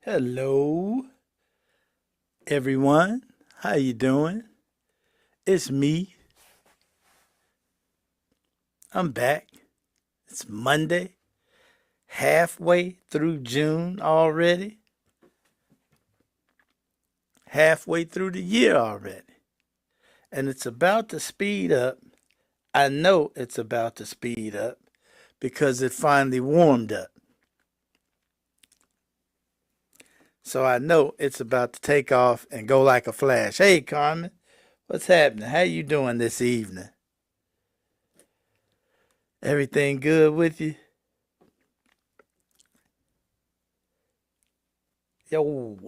Hello, everyone. How you doing? It's me. I'm back. It's Monday, halfway through June already, halfway through the year already. And it's about to speed up. I know it's about to speed up because it finally warmed up. So I know it's about to take off and go like a flash. Hey, Carmen, what's happening? How you doing this evening? Everything good with you? Yo,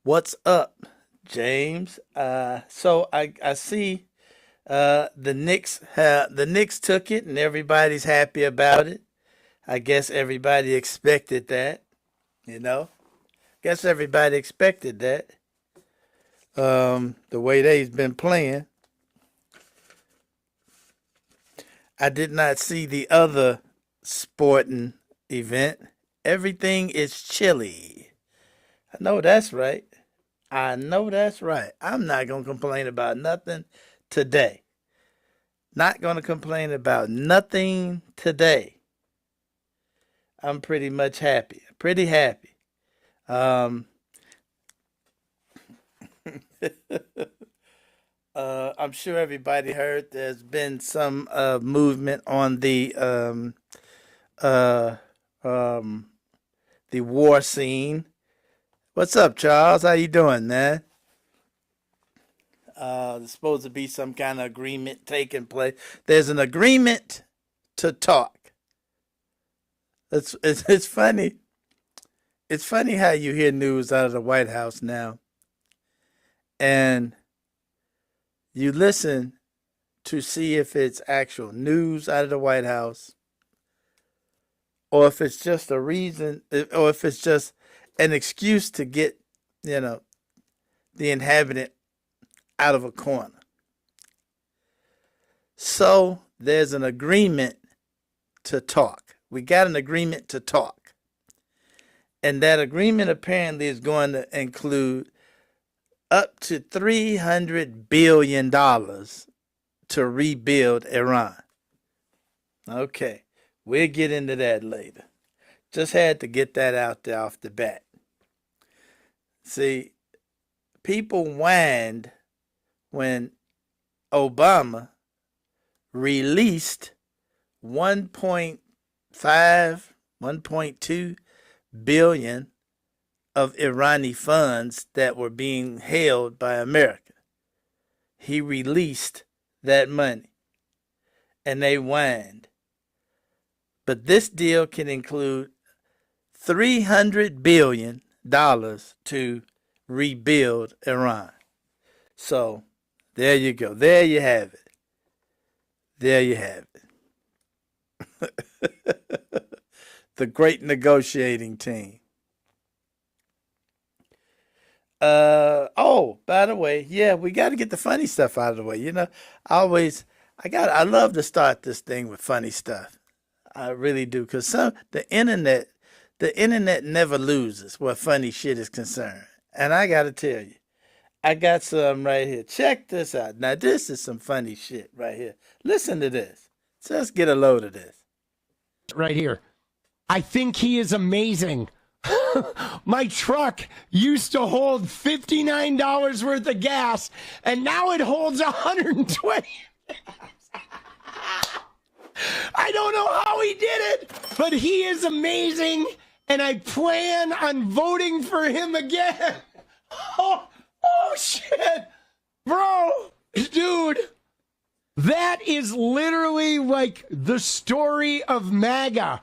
what's up, James? So I see the Knicks took it and everybody's happy about it. I guess everybody expected that, you know. Guess everybody expected that. The way they've been playing. I did not see the other sporting event. Everything is chilly. I know that's right. I know that's right. I'm not going to complain about nothing today. Not going to complain about nothing today. I'm pretty much happy. Pretty happy. Um, I'm sure everybody heard there's been some movement on uh, um, the war scene. What's up, Charles? How you doing, man? There's supposed to be some kind of agreement taking place. There's an agreement to talk. It's funny. It's funny how you hear news out of the White House now, and you listen to see if it's actual news out of the White House, or if it's just a reason, or if it's just an excuse to get, you know, the inhabitant out of a corner. So there's an agreement to talk. We got an agreement to talk. And that agreement apparently is going to include up to $300 billion to rebuild Iran. Okay, we'll get into that later. Just had to get that out there off the bat. See, people whined when Obama released 1.5, 1.2 billion of Irani funds that were being held by America. He released that money and they whined. But this deal can include $300 billion to rebuild Iran. So there you go. There you have it. There you have it. The great negotiating team. Oh, by the way, yeah, we got to get the funny stuff out of the way. I always I love to start this thing with funny stuff. I really do cuz some the internet never loses where funny shit is concerned. And I got to tell you, I got some right here. Check this out. Now this is some funny shit right here. Listen to this. Just get a load of this. Right here. I think he is amazing. My truck used to hold $59 worth of gas, and now it holds 120. I don't know how he did it, but he is amazing, and I plan on voting for him again. Oh shit. Bro, dude, that is literally like the story of MAGA.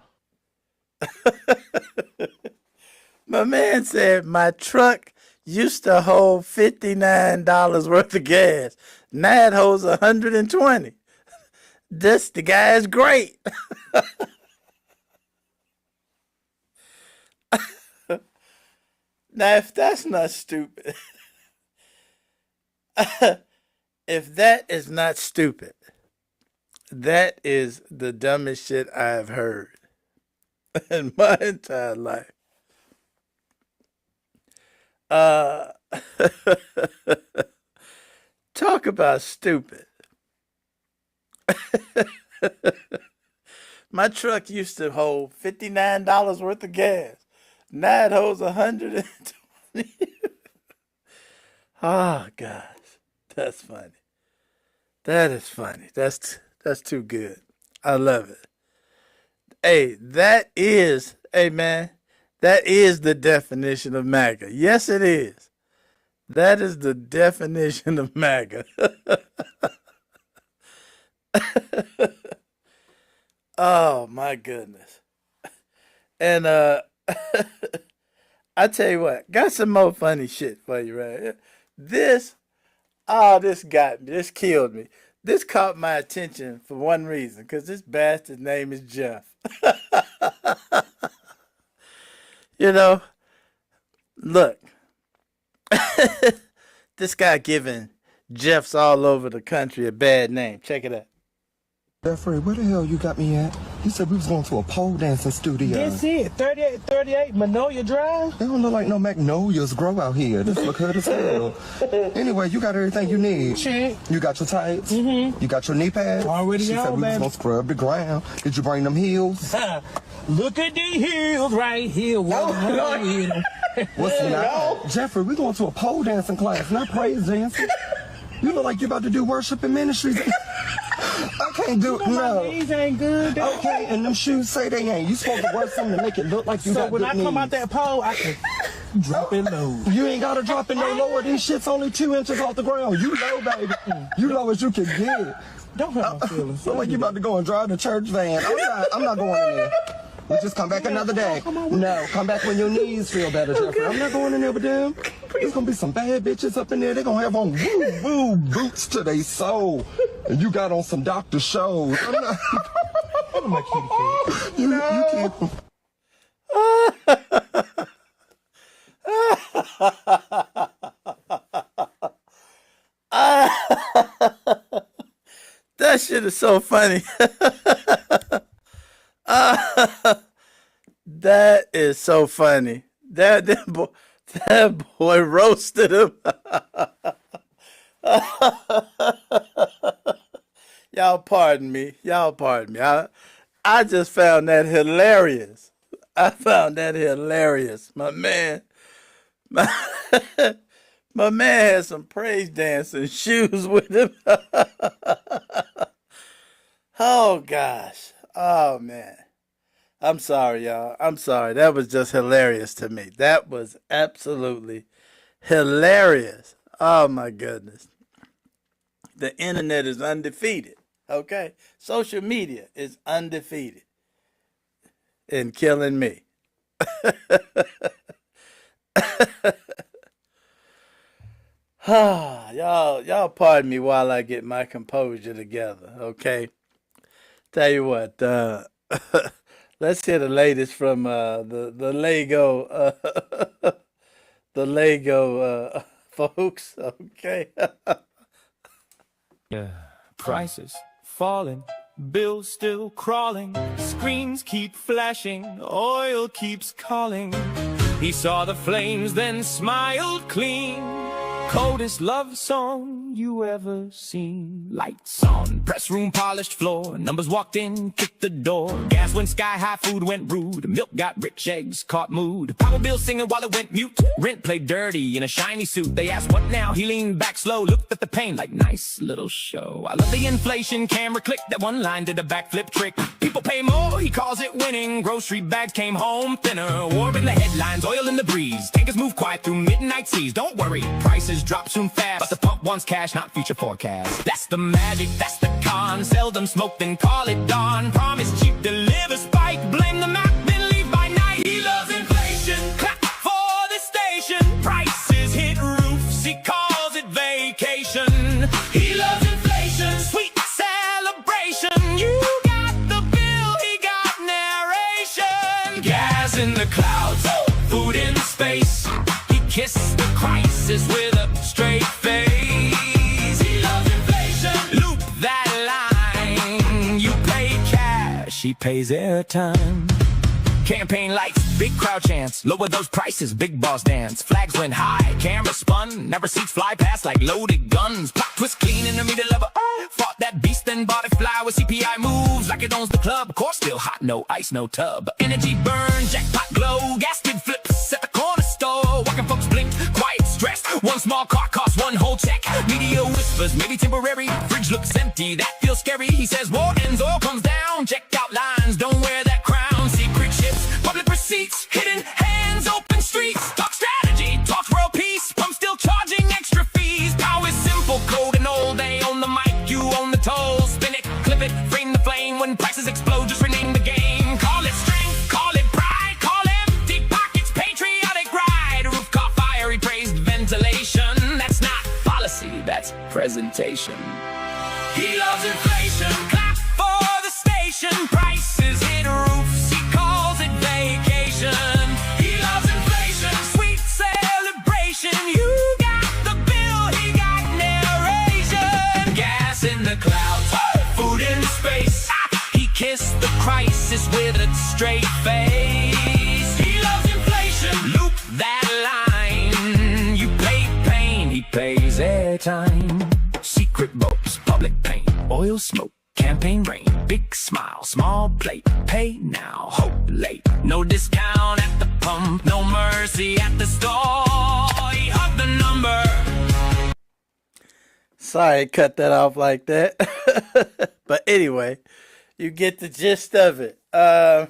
My man said my truck used to hold $59 worth of gas. Now it holds 120. The guy is great. Now if that's not stupid, if that is not stupid, that is the dumbest shit I've heard in my entire life. Uh, talk about stupid. My truck used to hold $59 worth of gas. Now it holds 120. Oh gosh, that's funny. That is funny. That's too good. I love it. Hey, hey man, that is the definition of MAGA. Yes, it is. That is the definition of MAGA. Oh my goodness. And I tell you what, got some more funny shit for you right here. This, this got me. This killed me. This caught my attention for one reason, because this bastard's name is Jeff. You know, look, this guy giving Jeffs all over the country a bad name. Check it out. Jeffrey, where the hell you got me at? You said we was going to a pole dancing studio. That's it. 38 Magnolia Drive. They don't look like no magnolias grow out here. This look good as hell. Anyway, you got everything you need. Check. You got your tights. Mm-hmm. You got your knee pads. Already she on, said we was baby. gonna scrub the ground. Did you bring them heels? Look at the hills right here. What's that? Jeffrey, we going to a pole dancing class, not praise dancing. You look like you about to do worship and ministries. I can't do it. No. These ain't good. Okay, and them shoes say they ain't. You supposed to wear something to make it look like you So got when good I come knees. out that pole, I can drop it low. You ain't gotta drop it no lower. These shit's only 2 inches off the ground. You low, baby. You low as you can get. Don't hurt my feelings. Look like you about to go and drive the church van. I'm not going in there. We'll just come back another day. No, come back when your knees feel better, Jeffrey. I'm not going in there with them. There's gonna be some bad bitches up in there. They're gonna have on woo-woo boots to their soul. And you got on some Dr. Shows. I'm not... Look at my kitty cat. You can't... That shit is so funny. That is so funny. That boy roasted him. Y'all pardon me. Y'all pardon me. I just found that hilarious. I found that hilarious. My man, my man had some praise dancing shoes with him. Oh gosh. Oh man. I'm sorry, y'all. I'm sorry. That was just hilarious to me. That was absolutely hilarious. Oh my goodness. The internet is undefeated. Okay? Social media is undefeated in killing me. y'all pardon me while I get my composure together, okay? Tell you what, let's hear the latest from the Lego the Lego folks, okay? Prices falling, bills still crawling, screens keep flashing, oil keeps calling. He saw the flames, then smiled clean. Coldest love song you ever seen. Lights on, press room polished floor. Numbers walked in, kicked the door. Gas went sky high, food went rude. Milk got rich, eggs caught mood. Power bill singing while it went mute. Rent played dirty in a shiny suit. They asked what now? He leaned back slow, looked at the pain like nice little show. I love the inflation, camera click. That one line did a backflip trick. People pay more, he calls it winning. Grocery bags came home thinner. War in the headlines, oil in the breeze. Tankers move quiet through midnight seas. Don't worry, prices drop soon fast. But the pump wants cash, not future forecast. That's the magic, that's the con. Seldom smoke, then call it dawn. Promise cheap, deliver spike. Blame the map, then leave by night. He loves inflation. Clap for the station. Prices hit roofs, he calls it vacation. He loves inflation. Sweet celebration. You got the bill, he got narration. Gas in the clouds, food in space. He kissed the crisis with a straight face. He loves inflation. Loop that line. You pay cash, he pays airtime. Campaign lights, big crowd chants, lower those prices, big boss dance. Flags went high, camera spun, never seats fly past like loaded guns. Plot twist clean in the middle of a fought that beast and bought it fly with CPI moves like it owns the club. Course still hot, no ice, no tub. Energy burn, jackpot glow, gas kid flips at the corner store. Walking folks blink, quiet stressed. One small car costs one whole check. Media whispers, maybe temporary. Fridge looks empty, that feels scary. He says war ends, oil comes down. Checked out lines, don't wear that crown. Secret ships, public receipts, hidden hands, open streets. Talk strategy, talk world peace. Pump still charging extra fees. Power is simple, code and old. They own the mic, you own the toll. Spin it, clip it, frame the flame. When prices explode, just rename the game. Call it strength, call it pride, call empty pockets, patriotic ride. Roof caught fire, he praised ventilation. That's not policy, that's presentation. He loves inflation, clap for the station. Prices hit roofs, he calls it vacation. He loves inflation, sweet celebration. You got the bill, he got narration. Gas in the clouds, food in space. He kissed the crisis with a straight face. He loves inflation, loop that line. You pay pain, he pays airtime. Secret votes, public pain, oil smoke, campaign rain, big smile, small plate, pay now, hope late. No discount at the pump, no mercy at the store. He hugged the number. Sorry, I cut that off like that. But anyway, you get the gist of it. Oh,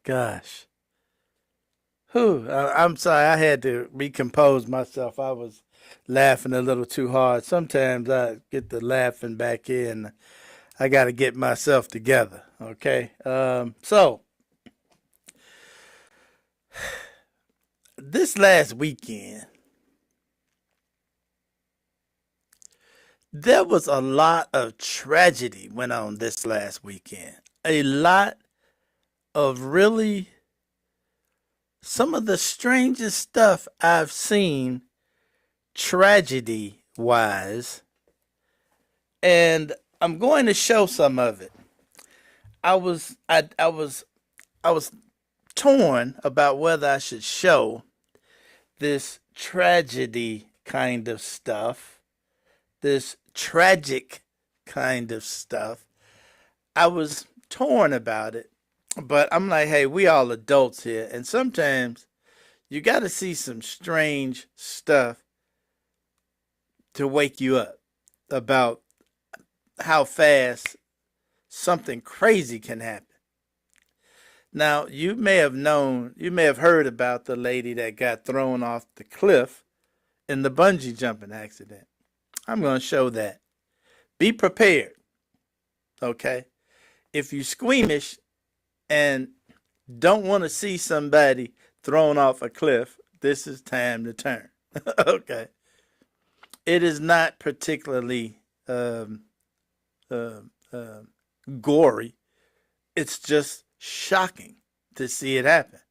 gosh. I'm sorry, I had to recompose myself. I was laughing a little too hard. Sometimes I get the laughing back in. I got to get myself together, okay? So, this last weekend, there was a lot of tragedy went on this last weekend. A lot of really some of the strangest stuff I've seen tragedy wise, and I'm going to show some of it. I was torn about whether I should show this tragedy kind of stuff, this tragic kind of stuff. I was torn about it. But I'm like, hey, we all adults here. And sometimes you got to see some strange stuff to wake you up about how fast something crazy can happen. Now, you may have heard about the lady that got thrown off the cliff in the bungee jumping accident. I'm going to show that. Be prepared. Okay? If you're squeamish and don't want to see somebody thrown off a cliff, this is time to turn. Okay. It is not particularly gory. It's just shocking to see it happen.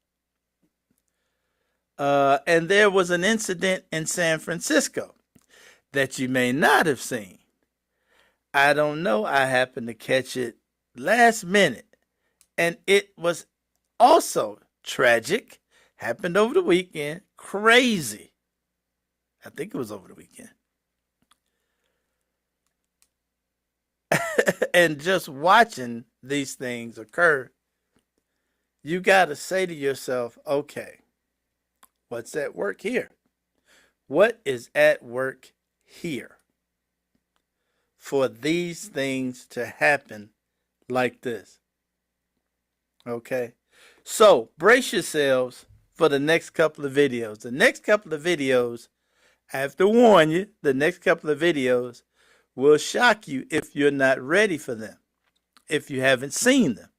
And there was an incident in San Francisco that you may not have seen. I don't know. I happened to catch it last minute. And it was also tragic. Happened over the weekend. Crazy. I think it was over the weekend. And just watching these things occur, you got to say to yourself, okay, what's at work here? What is at work here for these things to happen like this? Okay, so brace yourselves for the next couple of videos. The next couple of videos, I have to warn you, the next couple of videos will shock you if you're not ready for them, if you haven't seen them.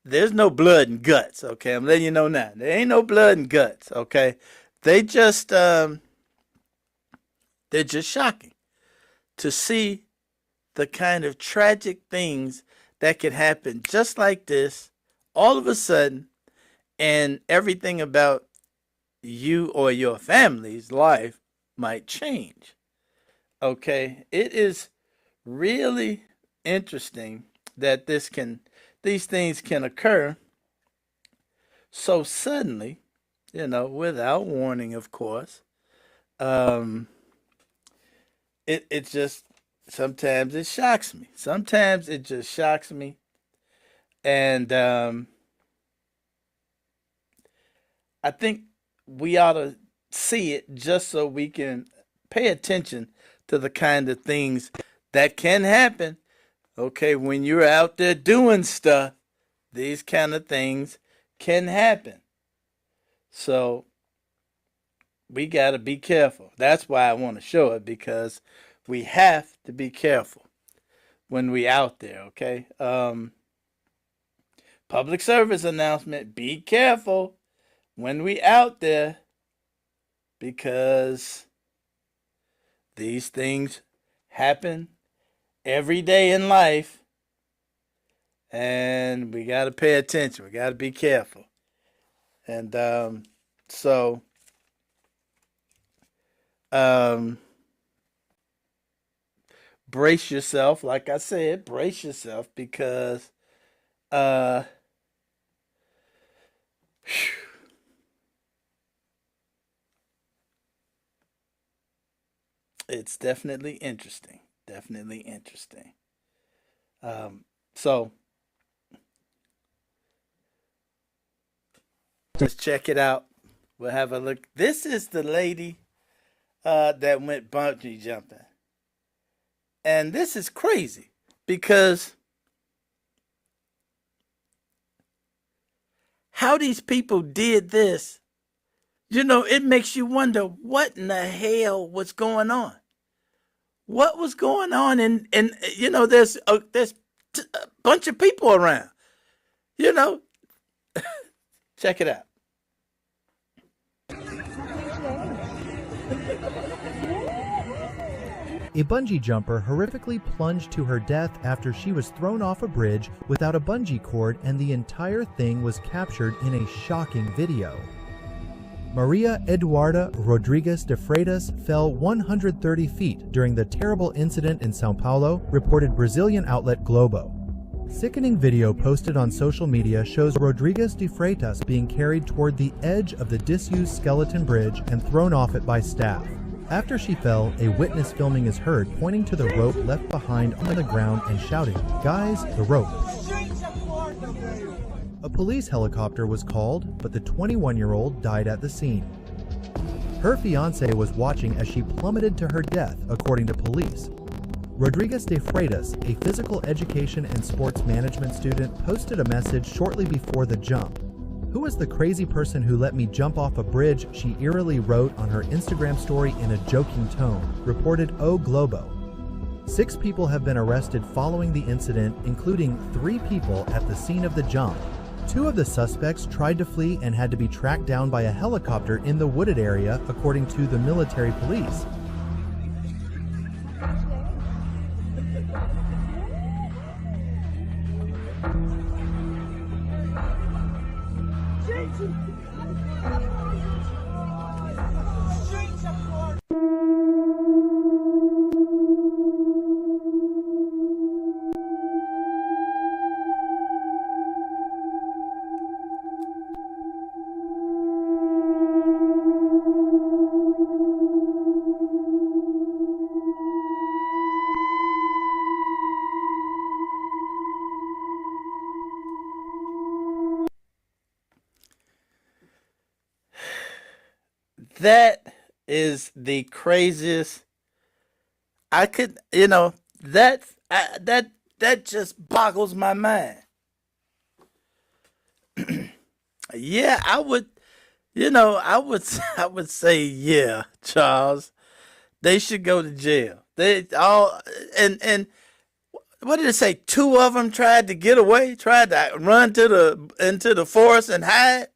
There's no blood and guts, okay? I'm letting you know now. There ain't no blood and guts, okay? They're just shocking to see the kind of tragic things that could happen just like this, all of a sudden, and everything about you or your family's life might change. Okay, it is really interesting that these things can occur so suddenly, without warning, of course. Um, it just sometimes it shocks me. Sometimes it just shocks me, and I think we ought to see it just so we can pay attention to the kind of things that can happen. Okay, when you're out there doing stuff, these kind of things can happen. So we got to be careful. That's why I want to show it, because we have to be careful when we out there, okay? Public service announcement, be careful when we out there, because these things happen every day in life, and we got to pay attention. We got to be careful. And so brace yourself. Like I said, brace yourself, because it's definitely interesting. Definitely interesting. So let's check it out. We'll have a look. This is the lady that went bungee jumping. And this is crazy, because how these people did this, it makes you wonder what in the hell was going on. What was going on? And there's a bunch of people around. Check it out. A bungee jumper horrifically plunged to her death after she was thrown off a bridge without a bungee cord, and the entire thing was captured in a shocking video. Maria Eduarda Rodrigues de Freitas fell 130 feet during the terrible incident in Sao Paulo, reported Brazilian outlet Globo. Sickening video posted on social media shows Rodrigues de Freitas being carried toward the edge of the disused skeleton bridge and thrown off it by staff. After she fell, a witness filming is heard pointing to the rope left behind on the ground and shouting, "Guys, the rope." A police helicopter was called, but the 21-year-old died at the scene. Her fiancé was watching as she plummeted to her death, according to police. Rodrigues de Freitas, a physical education and sports management student, posted a message shortly before the jump. "Who is the crazy person who let me jump off a bridge?" she eerily wrote on her Instagram story in a joking tone, reported O Globo. 6 people have been arrested following the incident, including 3 people at the scene of the jump. 2 of the suspects tried to flee and had to be tracked down by a helicopter in the wooded area, according to the military police. That is the craziest. I could, that just boggles my mind. Yeah, I would, I would say, yeah, Charles, they should go to jail. They all, and what did it say? 2 of them tried to get away, tried to run into the forest and hide.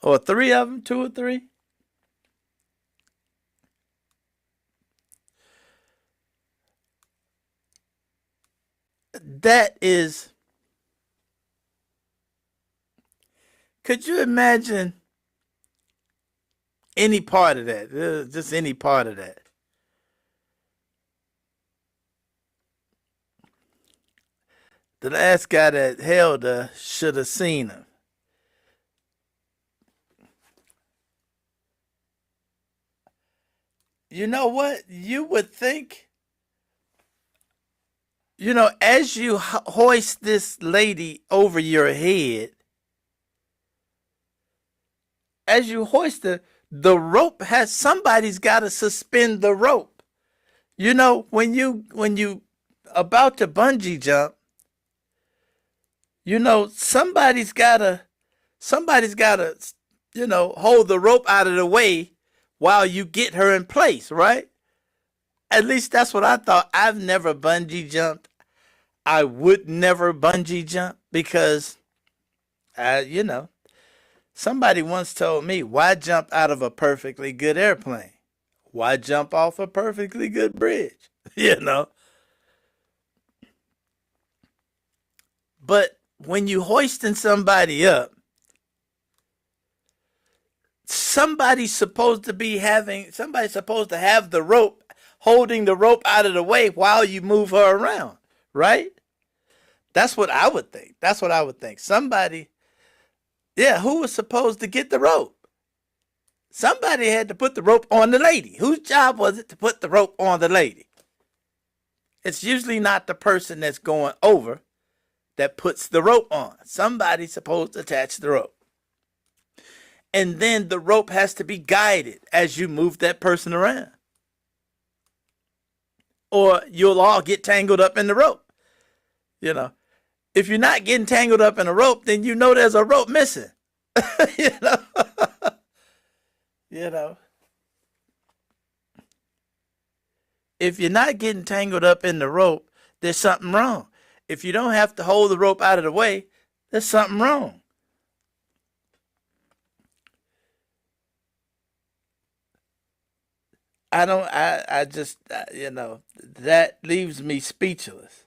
Or 3 of them, 2 or 3. That is, could you imagine any part of that? Just any part of that. The last guy that held her should have seen him. You know what? You would think, as you hoist this lady over your head, as you hoist her, the rope somebody's got to suspend the rope. When you about to bungee jump, somebody's got to, hold the rope out of the way while you get her in place, right? At least that's what I thought. I've never bungee jumped. I would never bungee jump because, somebody once told me, why jump out of a perfectly good airplane? Why jump off a perfectly good bridge? But when you hoisting somebody up, somebody's supposed to have the rope, holding the rope out of the way while you move her around, right? That's what I would think. Somebody, who was supposed to get the rope? Somebody had to put the rope on the lady. Whose job was it to put the rope on the lady? It's usually not the person that's going over that puts the rope on. Somebody's supposed to attach the rope. And then the rope has to be guided as you move that person around. Or you'll all get tangled up in the rope. If you're not getting tangled up in a rope, then there's a rope missing. If you're not getting tangled up in the rope, there's something wrong. If you don't have to hold the rope out of the way, there's something wrong. That leaves me speechless.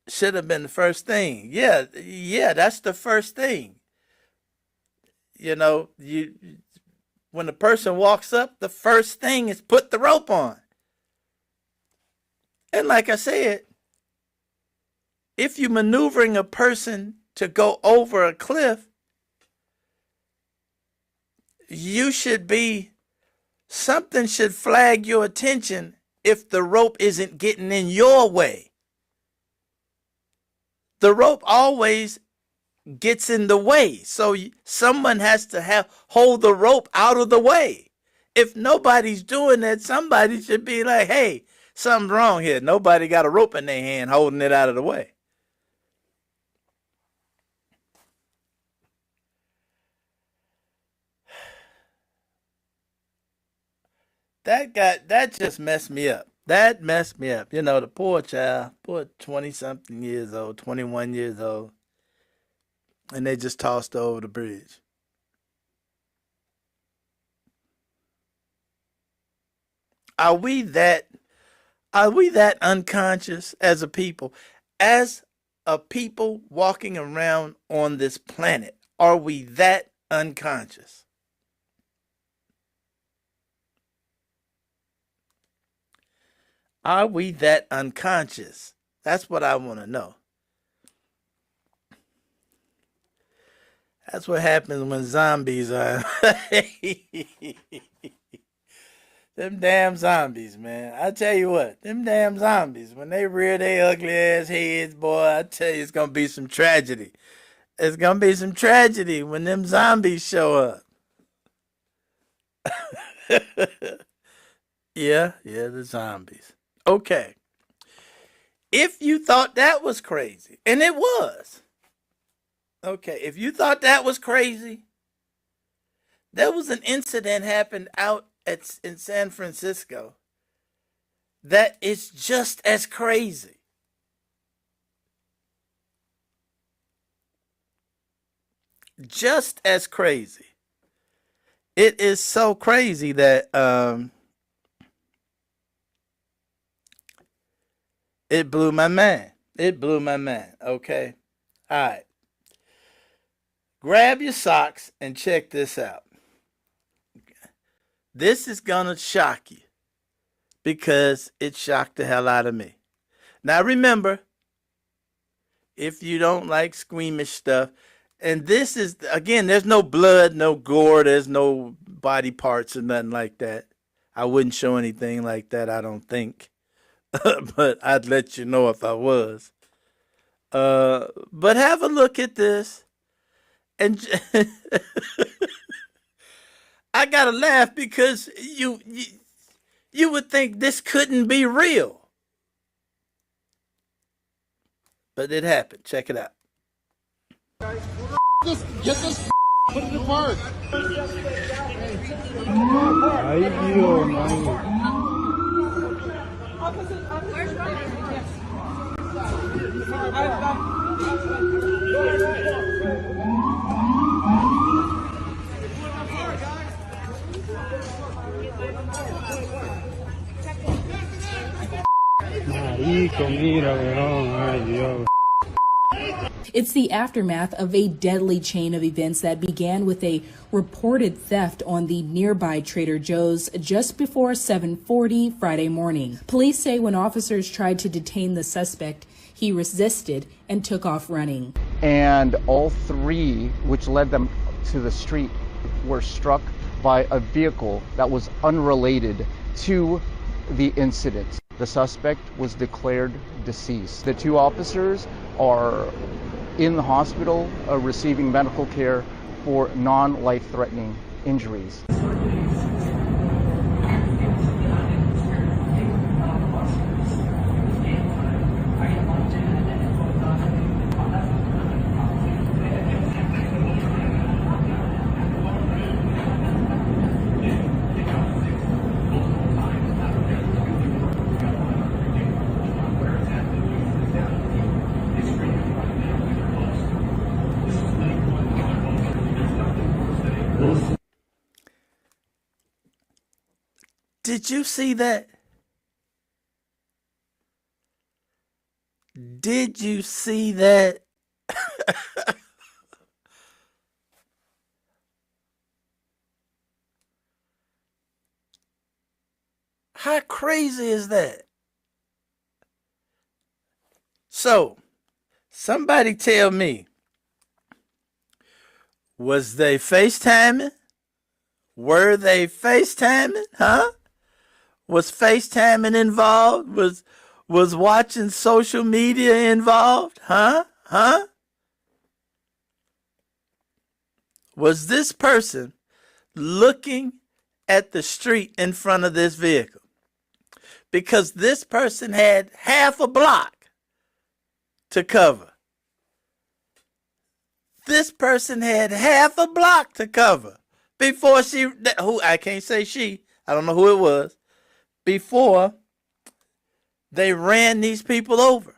Should have been the first thing. Yeah, that's the first thing. When the person walks up, the first thing is put the rope on. And like I said, if you're maneuvering a person to go over a cliff, something should flag your attention if the rope isn't getting in your way. The rope always gets in the way, so someone has to hold the rope out of the way. If nobody's doing that, somebody should be like, hey, something's wrong here. Nobody got a rope in their hand holding it out of the way. That just messed me up. That messed me up. The poor child, poor 20-something years old, 21 years old, and they just tossed her over the bridge. Are we that unconscious as a people? As a people walking around on this planet, are we that unconscious? Are we that unconscious? That's what I want to know. That's what happens when zombies are. Them damn zombies, man. I tell you what, them damn zombies, when they rear their ugly ass heads, boy, I tell you, it's going to be some tragedy. It's going to be some tragedy when them zombies show up. Yeah, the zombies. Okay. If you thought that was crazy, and it was. Okay, if you thought that was crazy, there was an incident happened out in San Francisco that is just as crazy. Just as crazy. It is so crazy that it blew my mind. It blew my mind. Okay. All right. Grab your socks and check this out. This is gonna shock you because it shocked the hell out of me. Now remember, if you don't like squeamish stuff, and this is, again, there's no blood, no gore, there's no body parts or nothing like that. I wouldn't show anything like that, I don't think. But I'd let you know if I was. But have a look at this. And I gotta laugh because you would think this couldn't be real. But it happened. Check it out. Get this put it apart. Marico, mira, weón. Ay, Dios. It's the aftermath of a deadly chain of events that began with a reported theft on the nearby Trader Joe's just before 7:40 Friday morning. Police say when officers tried to detain the suspect, he resisted and took off running. And all three, which led them to the street, were struck by a vehicle that was unrelated to the incident. The suspect was declared deceased. The two officers are in the hospital receiving medical care for non-life-threatening injuries. Did you see that? Did you see that? How crazy is that? So, somebody tell me, was they FaceTiming? Were they FaceTiming? Huh? Was FaceTiming involved? Was watching social media involved? Huh? Huh? Was this person looking at the street in front of this vehicle? Because this person had half a block to cover. This person had half a block to cover before I can't say she, I don't know who it was, before they ran these people over.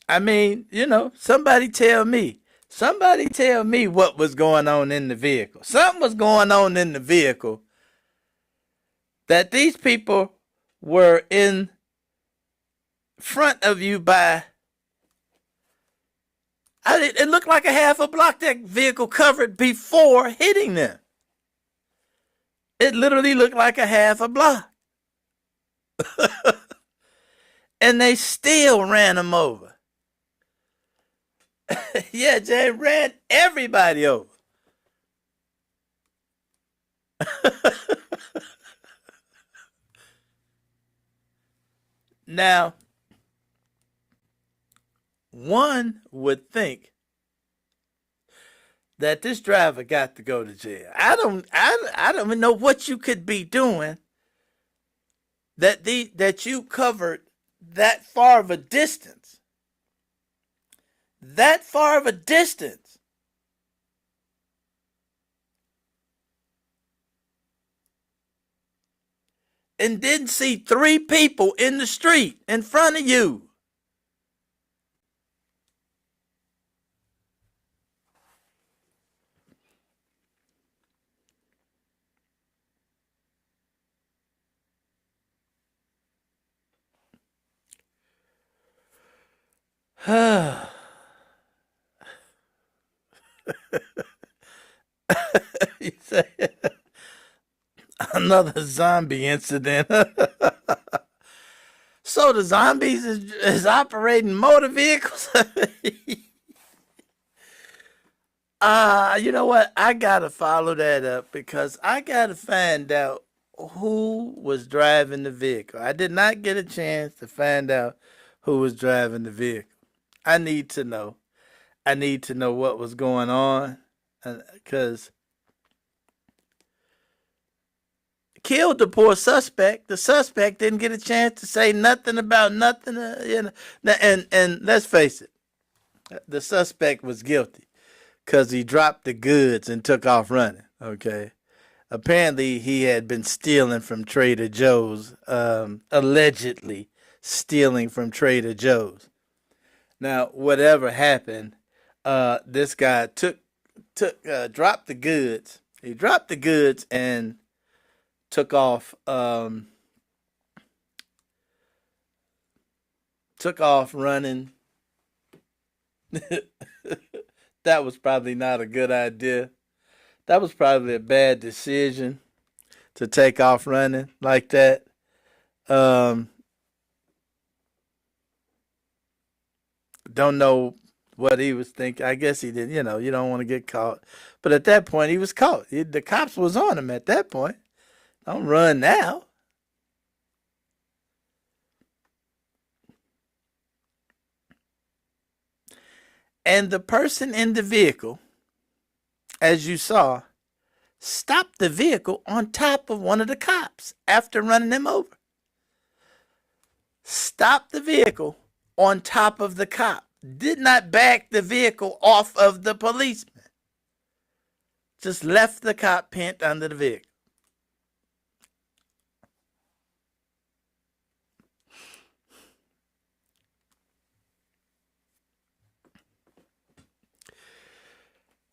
I mean, somebody tell me what was going on in the vehicle. Something was going on in the vehicle that these people were in front of you by, it looked like a half a block that vehicle covered before hitting them. It literally looked like a half a block. And they still ran them over. Yeah, Jay ran everybody over. Now, one would think that this driver got to go to jail. I don't even know what you could be doing that you covered that far of a distance. That far of a distance. And didn't see three people in the street in front of you. You say another zombie incident. So the zombies is operating motor vehicles. You know what? I gotta follow that up because I gotta find out who was driving the vehicle. I did not get a chance to find out who was driving the vehicle. I need to know. I need to know what was going on, because killed the poor suspect. The suspect didn't get a chance to say nothing about nothing. And let's face it, the suspect was guilty because he dropped the goods and took off running. Okay, apparently he had been stealing from Trader Joe's, allegedly stealing from Trader Joe's. Now, whatever happened, this guy dropped the goods. He dropped the goods and took off running. That was probably not a good idea. That was probably a bad decision to take off running like that. Don't know what he was thinking. I guess he did. You don't want to get caught. But at that point, he was caught. The cops was on him at that point. Don't run now. And the person in the vehicle, as you saw, stopped the vehicle on top of one of the cops after running him over. Stopped the vehicle on top of the cop. Did not back the vehicle off of the policeman. Just left the cop pent under the vehicle.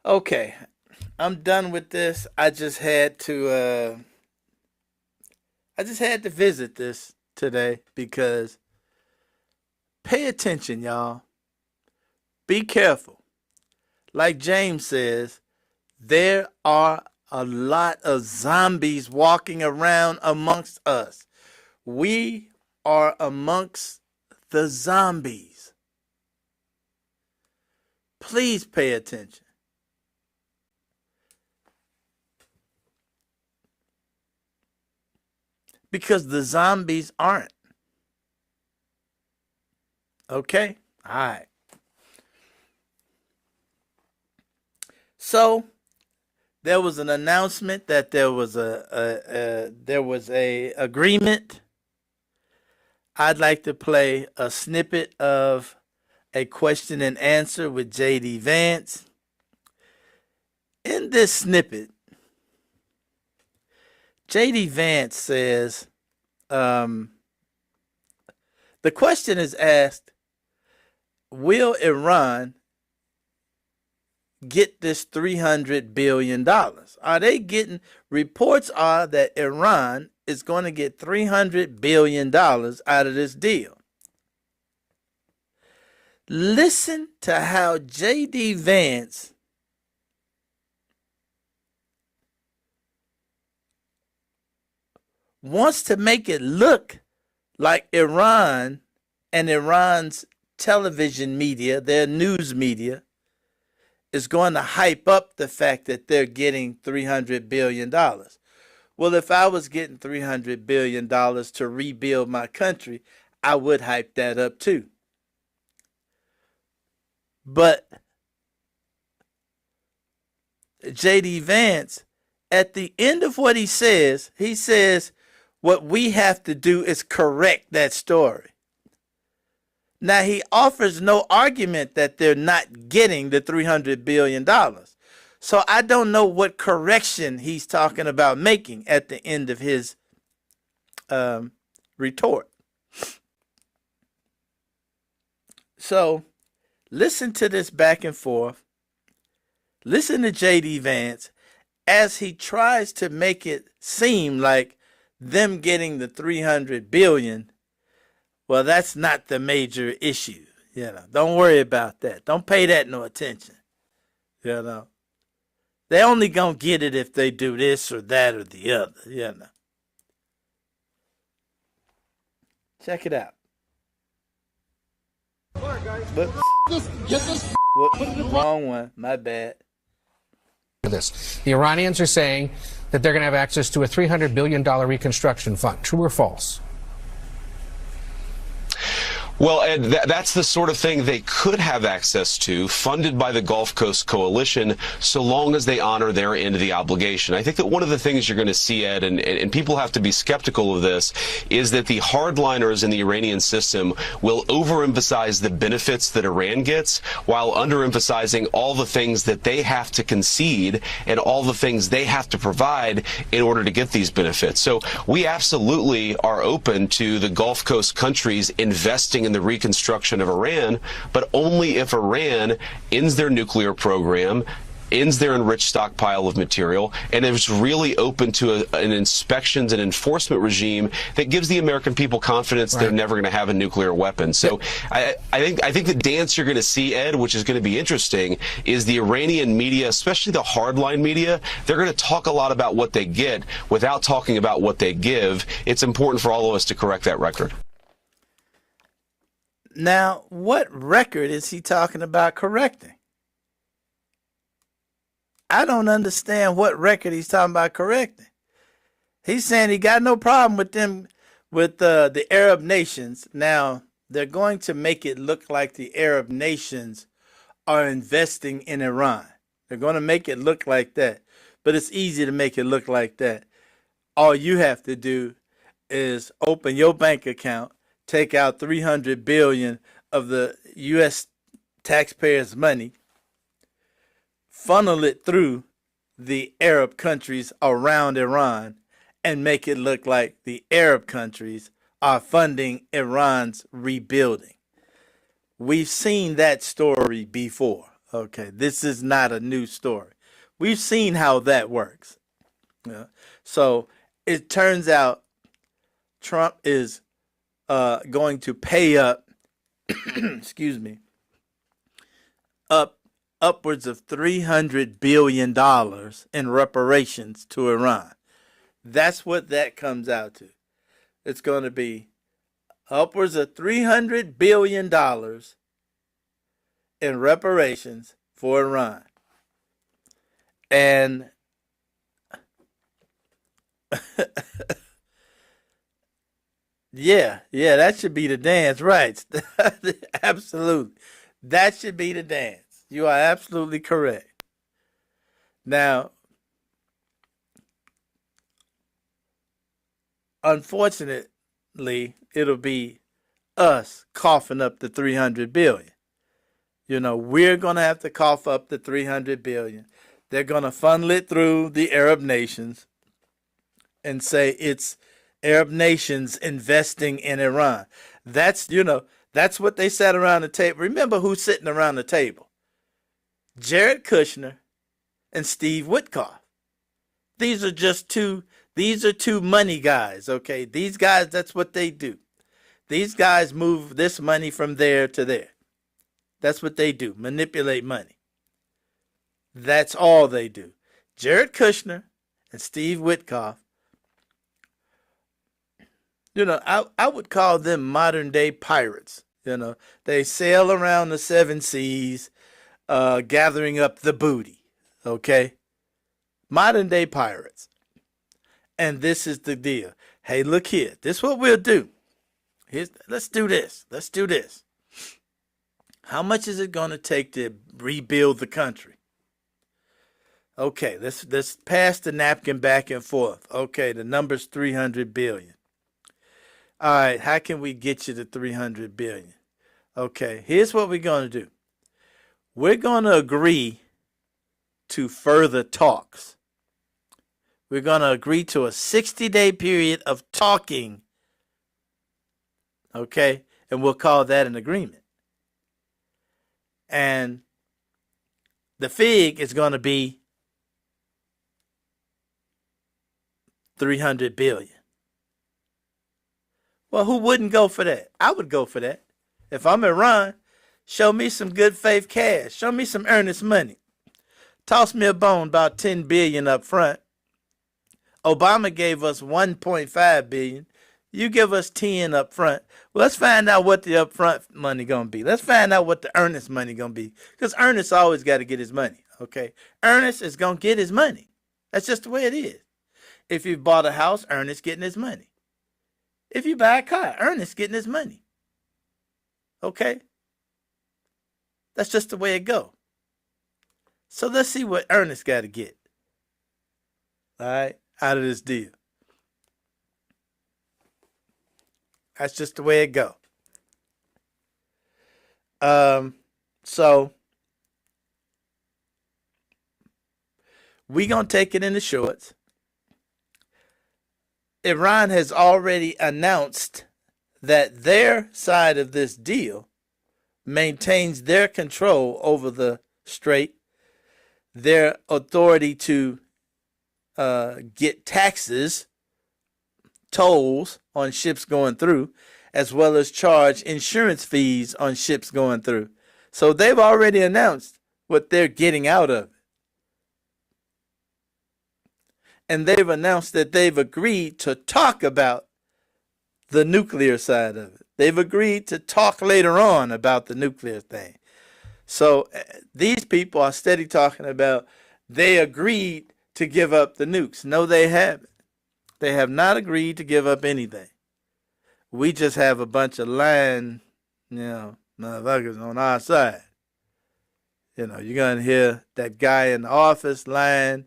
Okay, I'm done with this. I just had to visit this today because pay attention, y'all. Be careful. Like James says, there are a lot of zombies walking around amongst us. We are amongst the zombies. Please pay attention. Because the zombies aren't. Okay? All right. So there was an announcement that there was a agreement. I'd like to play a snippet of a question and answer with J.D. Vance. In this snippet, J.D. Vance says, the question is asked, will Iran get this $300 billion? Are they getting, reports are that Iran is going to get $300 billion out of this deal. Listen to how J.D. Vance wants to make it look like Iran and Iran's television media, their news media, is going to hype up the fact that they're getting $300 billion. Well, if I was getting $300 billion to rebuild my country, I would hype that up too. But J.D. Vance, at the end of what he says, what we have to do is correct that story. Now, he offers no argument that they're not getting the $300 billion. So I don't know what correction he's talking about making at the end of his retort. So listen to this back and forth. Listen to J.D. Vance as he tries to make it seem like them getting the $300 billion, well, that's not the major issue. Don't worry about that. Don't pay that no attention. They only gonna get it if they do this or that or the other. Check it out. Whoops. Whoops. Wrong one. My bad. This. The Iranians are saying that they're going to have access to a $300 billion reconstruction fund. True or false? Well, Ed, that's the sort of thing they could have access to, funded by the Gulf Coast Coalition, so long as they honor their end of the obligation. I think that one of the things you're going to see, Ed, and people have to be skeptical of this, is that the hardliners in the Iranian system will overemphasize the benefits that Iran gets while underemphasizing all the things that they have to concede and all the things they have to provide in order to get these benefits. So we absolutely are open to the Gulf Coast countries investing in the reconstruction of Iran, but only if Iran ends their nuclear program, ends their enriched stockpile of material, and is really open to an inspections and enforcement regime that gives the American people confidence they're never going to have a nuclear weapon. So I think the dance you're going to see, Ed, which is going to be interesting, is the Iranian media, especially the hardline media, they're going to talk a lot about what they get without talking about what they give. It's important for all of us to correct that record. Now, what record is he talking about correcting? I don't understand what record he's talking about correcting. He's saying he got no problem with them, with the Arab nations. Now, they're going to make it look like the Arab nations are investing in Iran. They're going to make it look like that. But it's easy to make it look like that. All you have to do is open your bank account, take out $300 billion of the U.S. taxpayers' money, funnel it through the Arab countries around Iran, and make it look like the Arab countries are funding Iran's rebuilding. We've seen that story before. Okay, this is not a new story. We've seen how that works. So it turns out Trump is going to pay up, excuse me, upwards of $300 billion in reparations to Iran. That's what that comes out to. It's going to be upwards of $300 billion in reparations for Iran. And yeah, that should be the dance, right? Absolutely. That should be the dance. You are absolutely correct. Now, unfortunately, it'll be us coughing up the $300 billion. We're going to have to cough up the $300 billion. They're going to funnel it through the Arab nations and say it's Arab nations investing in Iran. That's what they sat around the table. Remember who's sitting around the table? Jared Kushner and Steve Witkoff. These are two money guys, okay? These guys, that's what they do. These guys move this money from there to there. That's what they do, manipulate money. That's all they do. Jared Kushner and Steve Witkoff, I would call them modern day pirates. They sail around the seven seas, gathering up the booty. Okay? Modern day pirates. And this is the deal. Hey, look here. This is what we'll do. Let's do this. Let's do this. How much is it going to take to rebuild the country? Okay, let's pass the napkin back and forth. Okay, the number's $300 billion. All right, how can we get you to $300 billion? Okay, here's what we're going to do. We're going to agree to further talks. We're going to agree to a 60-day period of talking. Okay, and we'll call that an agreement. And the fig is going to be $300 billion. Well, who wouldn't go for that? I would go for that. If I'm Iran, Show me some good faith cash. Show me some earnest money. Toss me a bone about $10 billion up front. Obama gave us $1.5 billion. You give us 10 up front. Well, let's find out what the upfront money gonna be. Let's find out what the earnest money gonna be. Because Ernest always got to get his money. Okay, Ernest is gonna get his money. That's just the way it is. If you bought a house, Ernest getting his money. If you buy a car, Ernest getting his money. Okay, that's just the way it go. So let's see what Ernest got to get. All right, out of this deal. That's just the way it go. So we gonna take it in the shorts. Iran has already announced that their side of this deal maintains their control over the strait, their authority to get taxes, tolls on ships going through, as well as charge insurance fees on ships going through. So they've already announced what they're getting out of it. And they've announced that they've agreed to talk about the nuclear side of it. They've agreed to talk later on about the nuclear thing. So these people are steady talking about they agreed to give up the nukes. No, they haven't. They have not agreed to give up anything. We just have a bunch of lying, motherfuckers on our side. You're going to hear that guy in the office lying.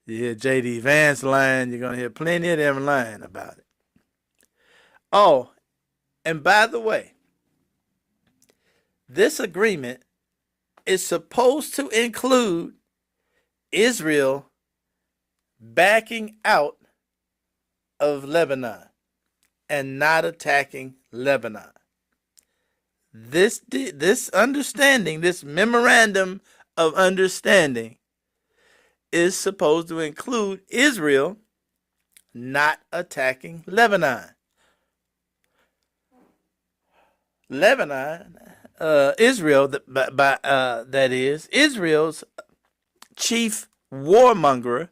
You hear J.D. Vance lying. You're going to hear plenty of them lying about it. Oh, and by the way, this agreement is supposed to include Israel backing out of Lebanon and not attacking Lebanon. This understanding, this memorandum of understanding, is supposed to include Israel not attacking Lebanon. Israel, that is, Israel's chief warmonger,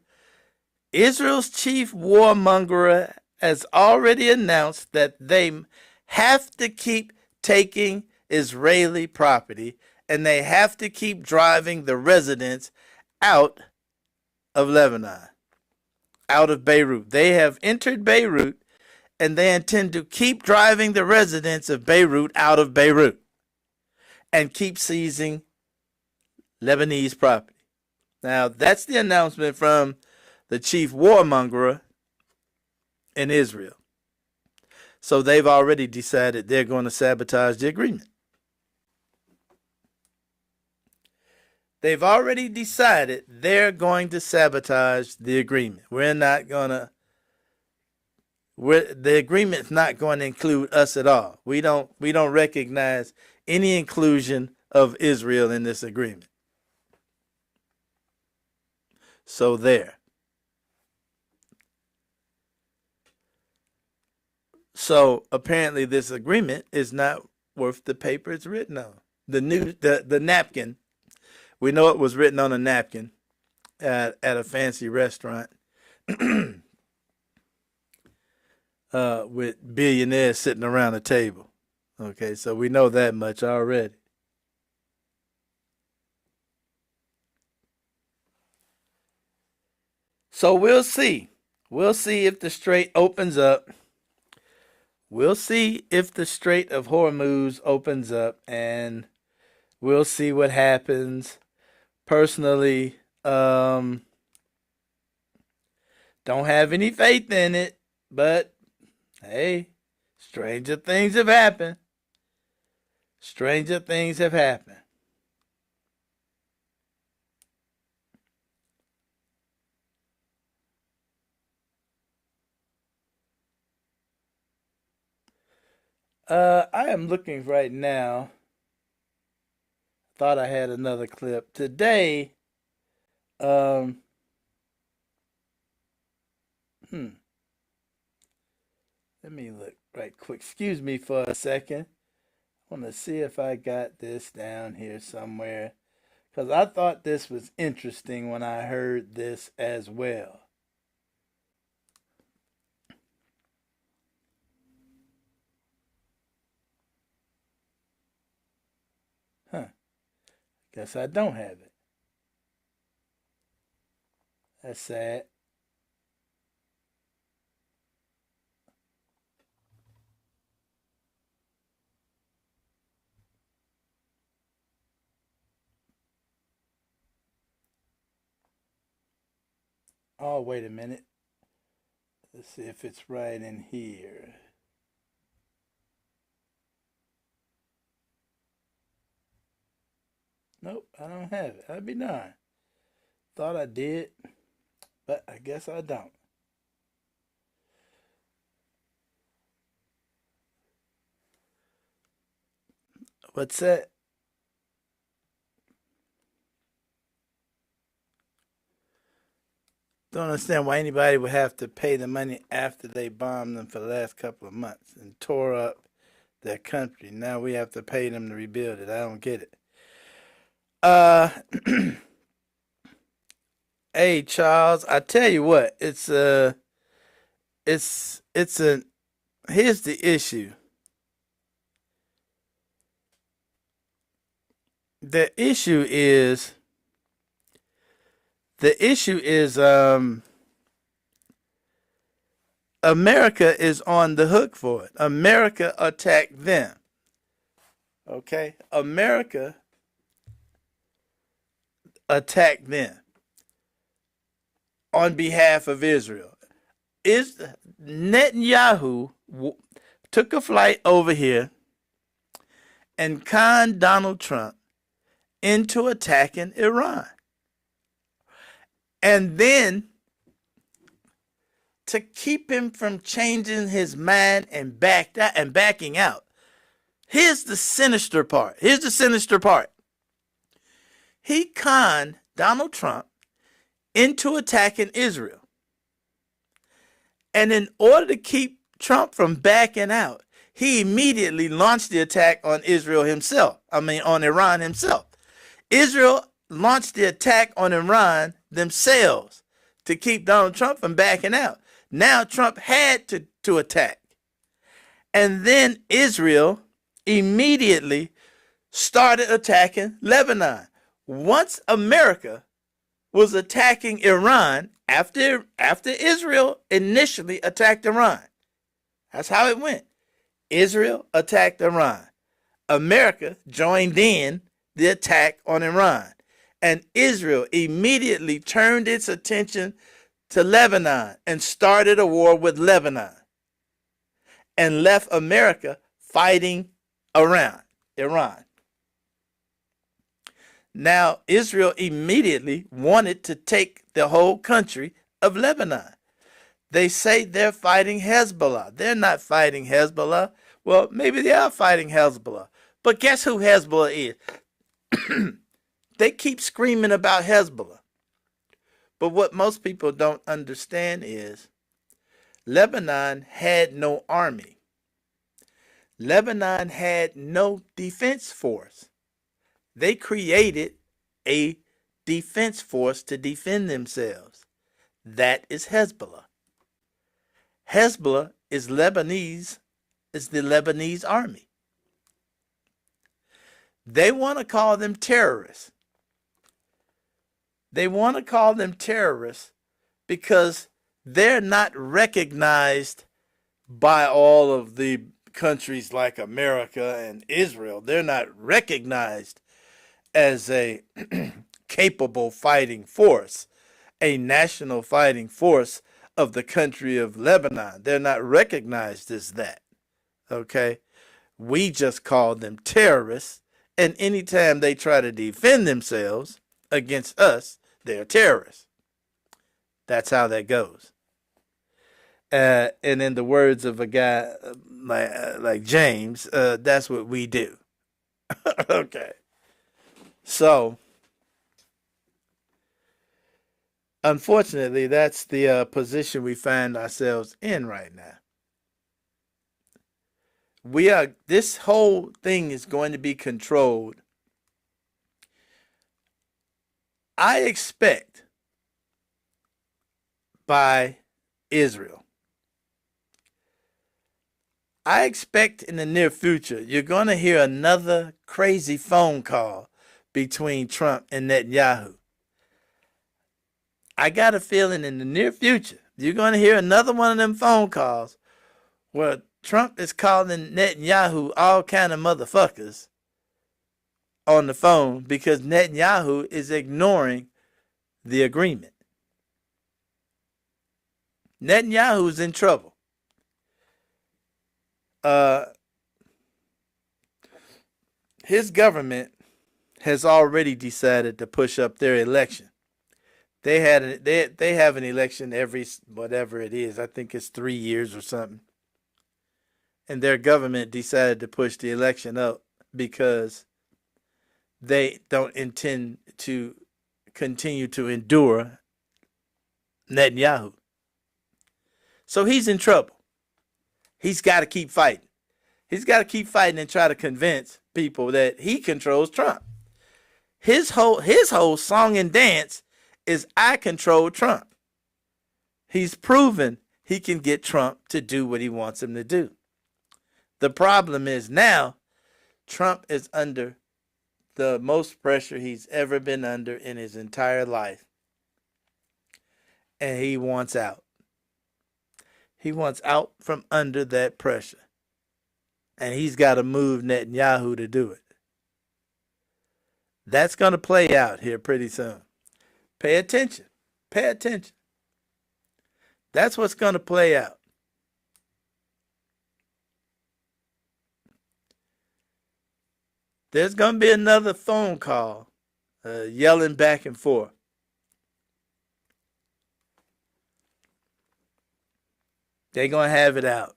has already announced that they have to keep taking Israeli property and they have to keep driving the residents out of Lebanon, out of Beirut. They have entered Beirut and they intend to keep driving the residents of Beirut out of Beirut and keep seizing Lebanese property. Now, that's the announcement from the chief warmonger in Israel. So they've already decided they're going to sabotage the agreement. They've already decided they're going to sabotage the agreement. The agreement's not going to include us at all. We don't recognize any inclusion of Israel in this agreement. So there. So apparently this agreement is not worth the paper it's written on. The napkin. We know it was written on a napkin at a fancy restaurant with billionaires sitting around a table. Okay, so we know that much already. So we'll see. We'll see if the strait opens up. We'll see if the Strait of Hormuz opens up, and we'll see what happens. Personally, don't have any faith in it, but hey, stranger things have happened. Stranger things have happened. I am looking right now. Thought I had another clip. Today, let me look right quick. Excuse me for a second. want to see if I got this down here somewhere, because I thought this was interesting when I heard this as well. Huh. Guess I don't have it. That's sad. Oh, wait a minute. Let's see if it's right in here. Nope, I don't have it. I'd be darned. Thought I did, but I guess I don't. What's that? Don't understand why anybody would have to pay the money after they bombed them for the last couple of months and tore up their country. Now we have to pay them to rebuild it. I don't get it. Hey Charles, I tell you what, it's a here's the issue. The issue is America is on the hook for it. America attacked them. Okay? America attacked them on behalf of Israel. Netanyahu took a flight over here and conned Donald Trump into attacking Iran. And then, to keep him from changing his mind and backing out, here's the sinister part. He conned Donald Trump into attacking Israel. And in order to keep Trump from backing out, he immediately launched the attack on on Iran himself. Israel launched the attack on Iran themselves to keep Donald Trump from backing out. Now Trump had to attack. And then Israel immediately started attacking Lebanon. Once America was attacking Iran after Israel initially attacked Iran. That's how it went. Israel attacked Iran. America joined in the attack on Iran. And Israel immediately turned its attention to Lebanon and started a war with Lebanon and left America fighting around Iran. Now, Israel immediately wanted to take the whole country of Lebanon. They say they're fighting Hezbollah. They're not fighting Hezbollah. Well, maybe they are fighting Hezbollah. But guess who Hezbollah is? They keep screaming about Hezbollah. But what most people don't understand is Lebanon had no army. Lebanon had no defense force. They created a defense force to defend themselves. That is Hezbollah. Hezbollah is the Lebanese army. They want to call them terrorists. They want to call them terrorists because they're not recognized by all of the countries like America and Israel. They're not recognized as a capable fighting force, a national fighting force of the country of Lebanon. They're not recognized as that. Okay? We just call them terrorists, and anytime they try to defend themselves against us, they're terrorists. That's how that goes. And in the words of a guy like James, that's what we do. Okay. So, unfortunately, that's the position we find ourselves in right now. This whole thing is going to be controlled. I expect by Israel. I expect in the near future, you're going to hear another crazy phone call between Trump and Netanyahu. I got a feeling in the near future, you're going to hear another one of them phone calls where Trump is calling Netanyahu all kind of motherfuckers on the phone because Netanyahu is ignoring the agreement. Netanyahu's in trouble. His government has already decided to push up their election. They have an election every whatever it is. I think it's 3 years or something. And their government decided to push the election up because they don't intend to continue to endure Netanyahu. So he's in trouble. He's got to keep fighting. He's got to keep fighting and try to convince people that he controls Trump. His whole song and dance is I control Trump. He's proven he can get Trump to do what he wants him to do. The problem is now Trump is under the most pressure he's ever been under in his entire life. And he wants out. He wants out from under that pressure. And he's got to move Netanyahu to do it. That's going to play out here pretty soon. Pay attention. Pay attention. That's what's going to play out. There's going to be another phone call, yelling back and forth. They're going to have it out.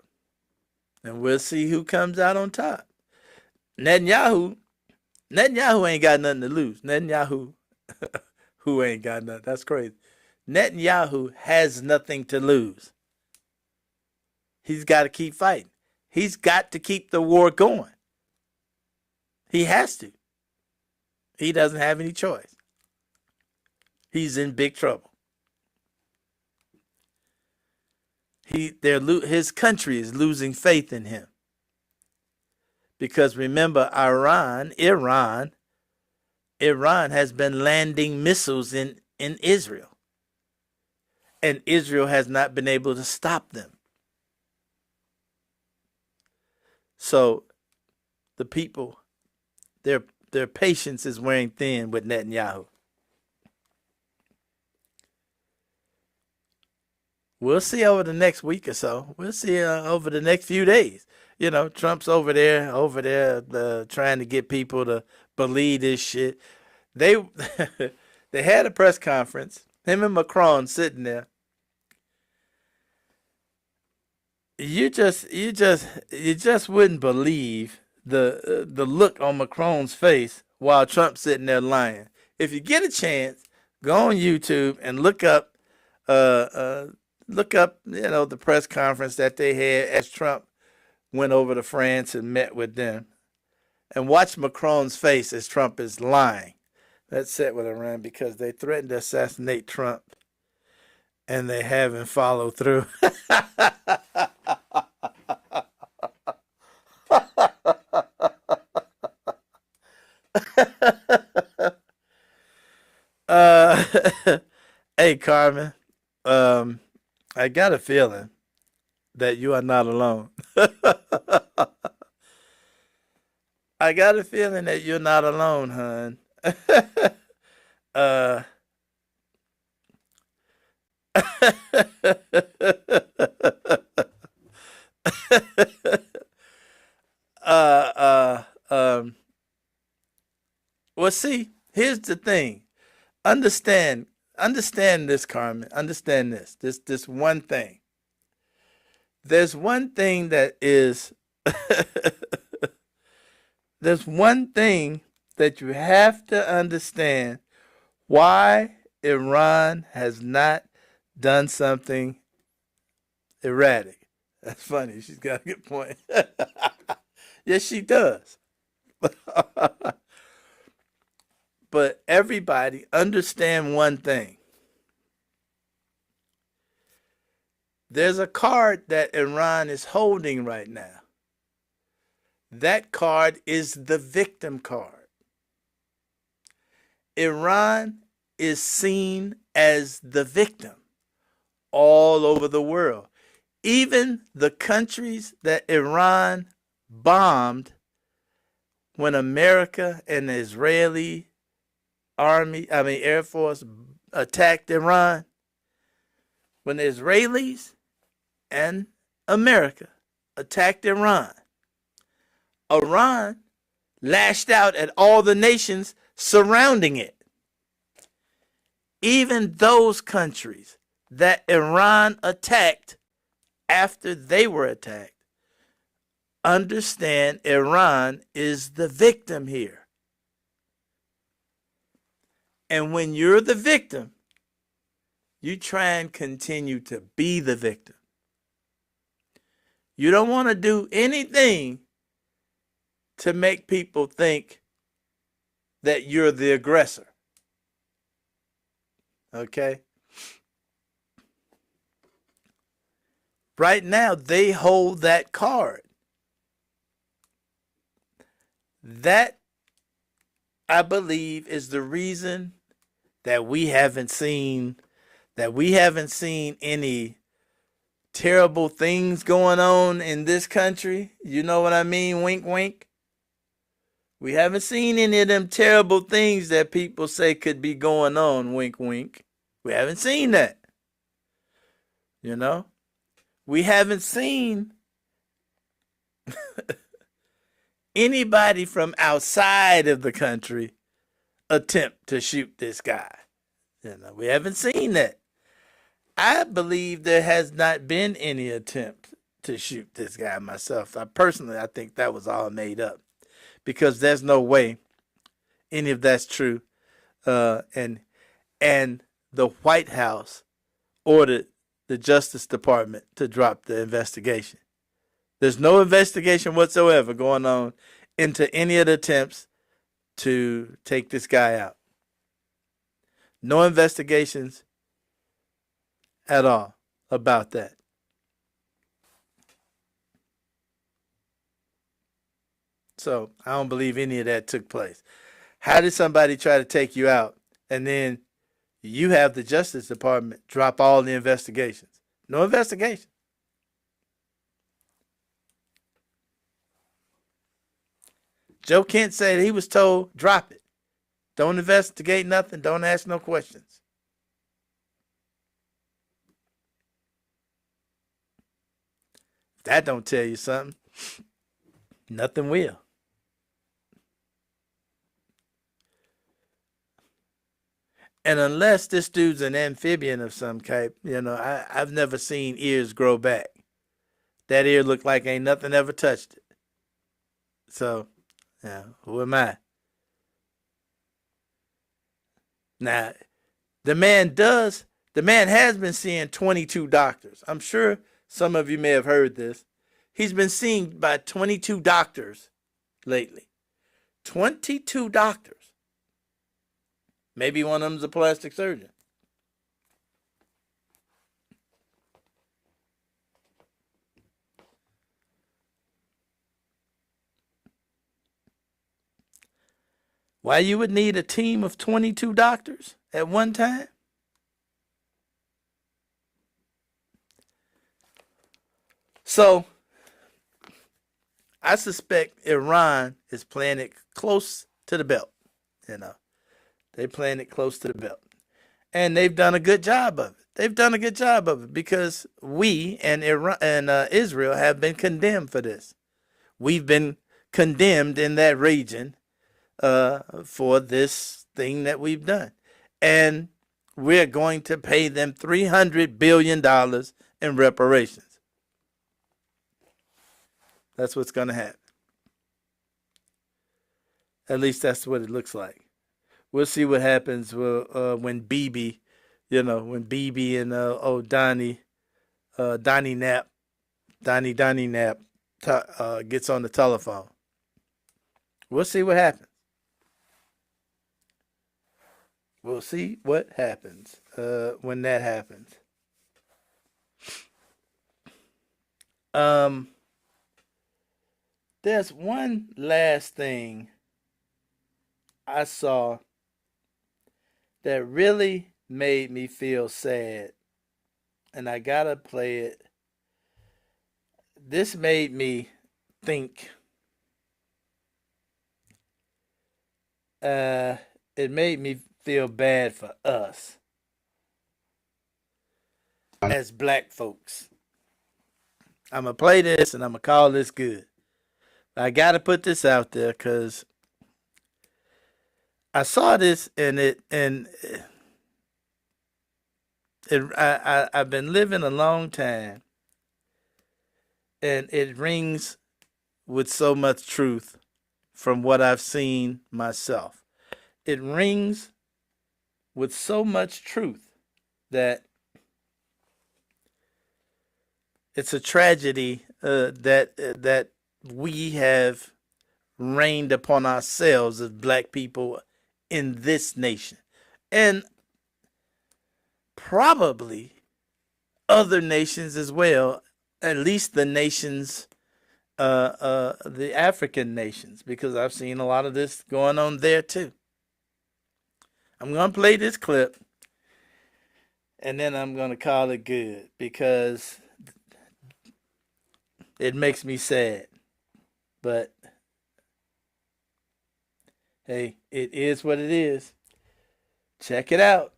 And we'll see who comes out on top. Netanyahu ain't got nothing to lose. Netanyahu, who ain't got nothing. That's crazy. Netanyahu has nothing to lose. He's got to keep fighting. He's got to keep the war going. He has to. He doesn't have any choice. He's in big trouble. His country is losing faith in him. Because remember, Iran has been landing missiles in Israel. And Israel has not been able to stop them. So the people, their patience is wearing thin with Netanyahu. We'll see over the next week or so. We'll see over the next few days. You know, Trump's over there, trying to get people to believe this shit. They had a press conference. Him and Macron sitting there. You just wouldn't believe the look on Macron's face while Trump's sitting there lying. If you get a chance, go on YouTube and look up the press conference that they had as Trump went over to France and met with them. And watch Macron's face as Trump is lying. That's set with Iran because they threatened to assassinate Trump and they haven't followed through. Hey, Carmen. I got a feeling that you are not alone. I got a feeling that you're not alone, hon. Well, see, here's the thing. Understand this, Carmen. Understand this one thing. There's one thing that is there's one thing that you have to understand why Iran has not done something erratic. That's funny. She's got a good point. Yes, she does. But everybody understand one thing. There's a card that Iran is holding right now. That card is the victim card. Iran is seen as the victim all over the world. Even the countries that Iran bombed when America and the Israeli Air Force attacked Iran, when the Israelis and America attacked Iran, Iran lashed out at all the nations surrounding it. Even those countries that Iran attacked after they were attacked understand Iran is the victim here. And when you're the victim, you try and continue to be the victim. You don't want to do anything to make people think that you're the aggressor. Okay? Right now, they hold that card. That, I believe, is the reason that we haven't seen any terrible things going on in this country. You know what I mean? Wink, wink. We haven't seen any of them terrible things that people say could be going on. Wink, wink. We haven't seen that. You know? We haven't seen anybody from outside of the country attempt to shoot this guy. You know, we haven't seen that. I believe there has not been any attempt to shoot this guy myself. I think that was all made up, because there's no way any of that's true. And the White House ordered the Justice Department to drop the investigation. There's no investigation whatsoever going on into any of the attempts to take this guy out. No investigations at all about that. So I don't believe any of that took place. How did somebody try to take you out and then you have the Justice Department drop all the investigations? No investigation. Joe Kent said he was told, drop it. Don't investigate nothing. Don't ask no questions. If that don't tell you something, nothing will. And unless this dude's an amphibian of some type, you know, I've never seen ears grow back. That ear looked like ain't nothing ever touched it. So, yeah, who am I? Now, the man has been seeing 22 doctors. I'm sure some of you may have heard this. He's been seen by 22 doctors lately. 22 doctors. Maybe one of them's a plastic surgeon. Why you would need a team of 22 doctors at one time? So, I suspect Iran is playing it close to the belt, you know. They're playing it close to the belt. And they've done a good job of it. They've done a good job of it because we and Israel have been condemned for this. We've been condemned in that region for this thing that we've done. And we're going to pay them $300 billion in reparations. That's what's going to happen. At least that's what it looks like. We'll see what happens when Bibi, when Bibi and Donnie Knapp gets on the telephone. We'll see what happens. We'll see what happens when that happens. There's one last thing I saw that really made me feel sad, and I gotta play it. This made me think. It made me feel bad for us as black folks. I'm gonna play this and I'm gonna call this good. I gotta put this out there because I saw this and I've been living a long time, and it rings with so much truth from what I've seen myself. It rings with so much truth that it's a tragedy that we have rained upon ourselves as black people in this nation, and probably other nations as well, at least the nations, the African nations, because I've seen a lot of this going on there too. I'm going to play this clip and then I'm going to call it good because it makes me sad. But hey, it is what it is. Check it out.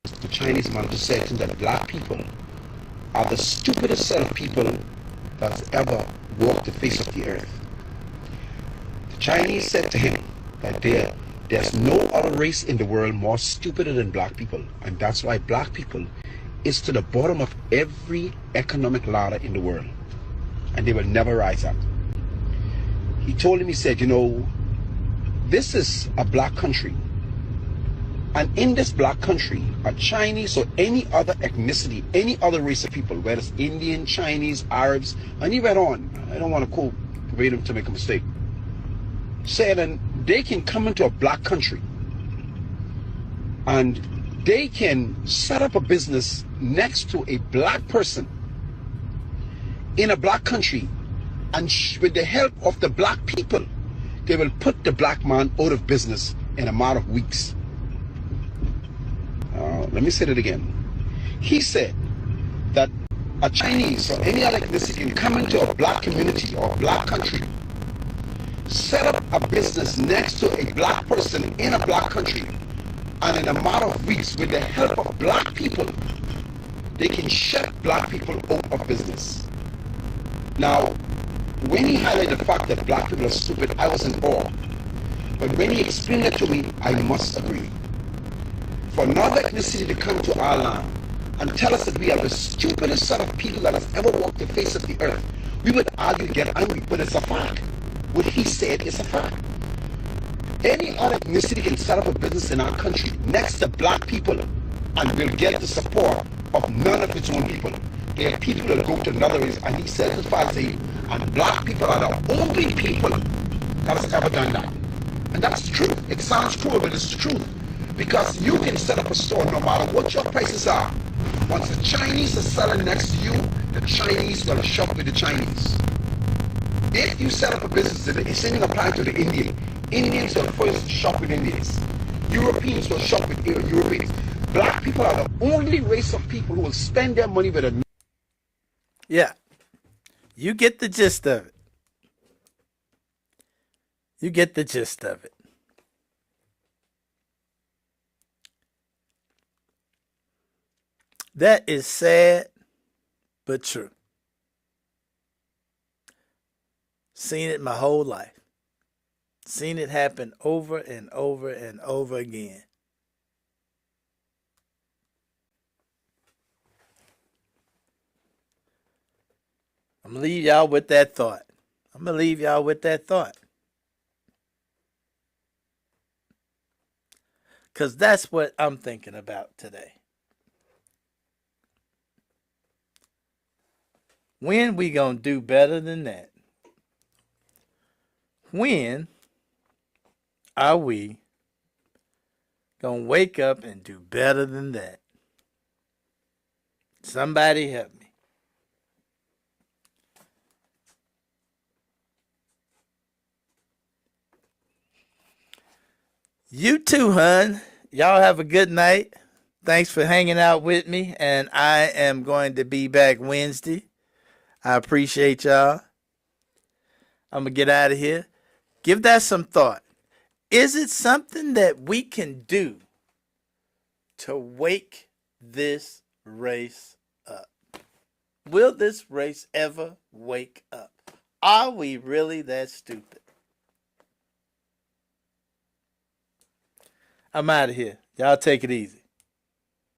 The Chinese man just said that black people are the stupidest set of people that's ever walked the face of the earth. The Chinese said to him that there's no other race in the world more stupider than black people, and that's why black people is to the bottom of every economic ladder in the world, and they will never rise up. He told him, he said, you know, this is a black country, and in this black country, a Chinese or any other ethnicity, any other race of people, whether it's Indian, Chinese, Arabs, and he went on, I don't want to quote verbatim to make a mistake, said, and they can come into a black country and they can set up a business next to a black person in a black country, and with the help of the black people, they will put the black man out of business in a matter of weeks. Let me say that again. He said that a Chinese or any other ethnicity can come into a black community or a black country, set up a business next to a black person in a black country, and in a matter of weeks, with the help of black people, they can shut black people out of business. Now, when he highlighted the fact that black people are stupid, I was in awe. But when he explained it to me, I must agree. For another ethnicity to come to our land and tell us that we are the stupidest set of people that has ever walked the face of the earth, we would argue, get angry, but it's a fact. What he said is a fact. Any other ethnicity can set up a business in our country next to black people and will get the support of none of its own people. There are people that go to another race, and he said as far as and black people are the only people that has ever done that. And that's true. It sounds cruel, but it's true. Because you can set up a store no matter what your prices are. Once the Chinese are selling next to you, the Chinese will shop with the Chinese. If you set up a business, the same apply to the Indian. Indians will first shop with Indians. Europeans will shop with Europeans. Black people are the only race of people who will spend their money with a... Yeah. You get the gist of it. You get the gist of it. That is sad, but true. Seen it my whole life. Seen it happen over and over and over again. I'm going to leave y'all with that thought. Because that's what I'm thinking about today. When we going to do better than that? when are we gonna wake up and do better than that? Somebody help me. You too, hun. Y'all have a good night. Thanks for hanging out with me, and I am going to be back Wednesday. I appreciate y'all. I'm going to get out of here. Give that some thought. Is it something that we can do to wake this race up? Will this race ever wake up? Are we really that stupid? I'm out of here. Y'all take it easy.